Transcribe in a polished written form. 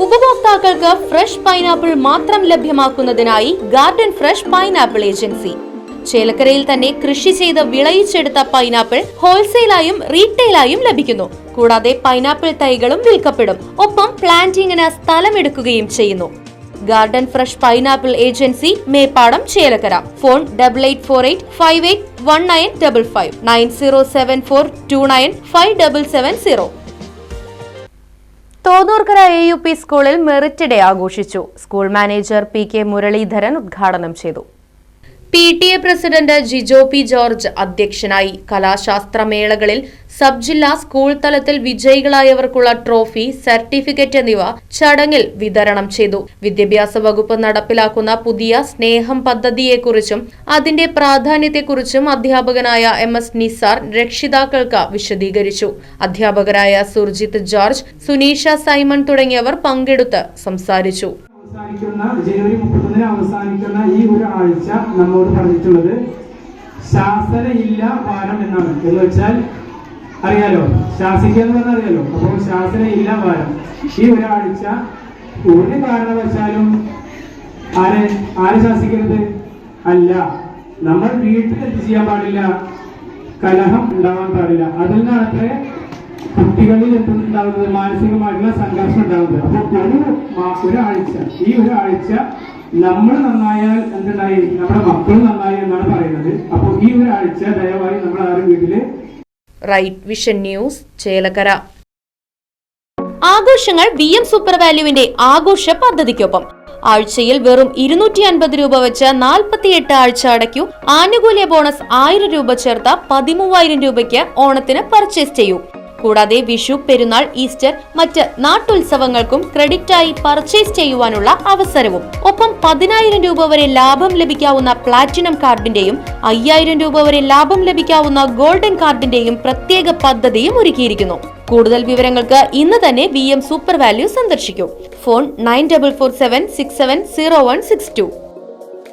ഉപഭോക്താക്കൾക്ക് fresh pineapple മാത്രം ലഭ്യമാക്കുന്നതിനായി garden fresh pineapple agency. ചേലക്കരയിൽ തന്നെ കൃഷി ചെയ്ത് വിളയിച്ചെടുത്ത പൈനാപ്പിൾ ഹോൾസെയിലായും റീറ്റെയിലായും ലഭിക്കുന്നു. കൂടാതെ പൈനാപ്പിൾ തൈകളും വിൽക്കപ്പെടും. ഒപ്പം പ്ലാന്റിങ്ങിന് സ്ഥലമെടുക്കുകയും ചെയ്യുന്നു. Garden fresh pineapple agency, Meppadam, Chelakkara. Phone 8848581955 9074295770. Thonnurkara AUP സ്കൂളിൽ മെറിറ്റ് ഡേ ആഘോഷിച്ചു. സ്കൂൾ മാനേജർ PK മുരളീധരൻ ഉദ്ഘാടനം ചെയ്തു. PTA president Jijo P George അധ്യക്ഷനായി. കലാശാസ്ത്രമേളകളിൽ സബ് ജില്ലാ, സ്കൂൾ തലത്തിൽ വിജയികളായവർക്കുള്ള ട്രോഫി, സർട്ടിഫിക്കറ്റ് എന്നിവ ചടങ്ങിൽ വിതരണം ചെയ്തു. വിദ്യാഭ്യാസ വകുപ്പ് നടപ്പിലാക്കുന്ന പുതിയ സ്നേഹം പദ്ധതിയെക്കുറിച്ചും അതിന്റെ പ്രാധാന്യത്തെക്കുറിച്ചും അധ്യാപകനായ MS നിസാർ രക്ഷിതാക്കൾക്ക് വിശദീകരിച്ചു. അധ്യാപകരായ സുർജിത്ത് ജോർജ്, സുനീഷ സൈമൺ തുടങ്ങിയവർ പങ്കെടുത്ത് സംസാരിച്ചു. ജനുവരി 31 അവസാനിക്കുന്ന ഈ ഒരു ആഴ്ച നമ്മോട് പറഞ്ഞിട്ടുള്ളത് ശാസനയില്ല വാരം എന്നാണ്. എന്ന് വെച്ചാൽ അറിയാലോ, ശാസിക്കുക എന്ന് പറഞ്ഞാൽ അറിയാലോ. അപ്പോൾ ശാസനയില്ല വാരം. ഈ ഒരാഴ്ച ഒരു കാരണവശാലും ആരെ ശാസിക്കരുത്? അല്ല, നമ്മൾ വീട്ടിൽ എന്ത് ചെയ്യാൻ പാടില്ല? കലഹം ഉണ്ടാവാൻ പാടില്ല. അതിൽ നിന്നാണ് കുട്ടികളിൽ എന്തുണ്ടാവുന്നത്? മാനസികമായിട്ടുള്ള സംഘർഷം ഉണ്ടാവുന്നത്. അപ്പോൾ ഈ ഒരാഴ്ച നമ്മൾ നന്നായാൽ എന്തുണ്ടായി? നമ്മുടെ മക്കൾ നന്നായി എന്നാണ് പറയുന്നത്. അപ്പോൾ ഈ ഒരാഴ്ച ദയവായി നമ്മൾ ആരും വീട്ടില്. Right Vision News, Chelakkara. ആഘോഷങ്ങൾ VM സൂപ്പർ വാല്യുവിന്റെ ആഘോഷ പദ്ധതിക്കൊപ്പം. ആഴ്ചയിൽ വെറും 250 രൂപ വെച്ച് 48 ആഴ്ച അടയ്ക്കൂ. ആനുകൂല്യ ബോണസ് 1000 രൂപ ചേർത്ത 13,000 രൂപയ്ക്ക് ഓണത്തിന് പർച്ചേസ് ചെയ്യൂ. കൂടാതെ വിഷു, പെരുന്നാൾ, ഈസ്റ്റർ, മറ്റ് നാട്ടുത്സവങ്ങൾക്കും ക്രെഡിറ്റായി പർച്ചേസ് ചെയ്യുവാനുള്ള അവസരവും. ഒപ്പം 10,000 രൂപ വരെ ലാഭം ലഭിക്കാവുന്ന പ്ലാറ്റിനം കാർഡിന്റെയും 5,000 രൂപ വരെ ലാഭം ലഭിക്കാവുന്ന ഗോൾഡൻ കാർഡിന്റെയും പ്രത്യേക പദ്ധതിയും ഒരുക്കിയിരിക്കുന്നു. കൂടുതൽ വിവരങ്ങൾക്ക് ഇന്ന് തന്നെ VM സൂപ്പർ വാല്യൂ സന്ദർശിക്കൂ. ഫോൺ 9447670162.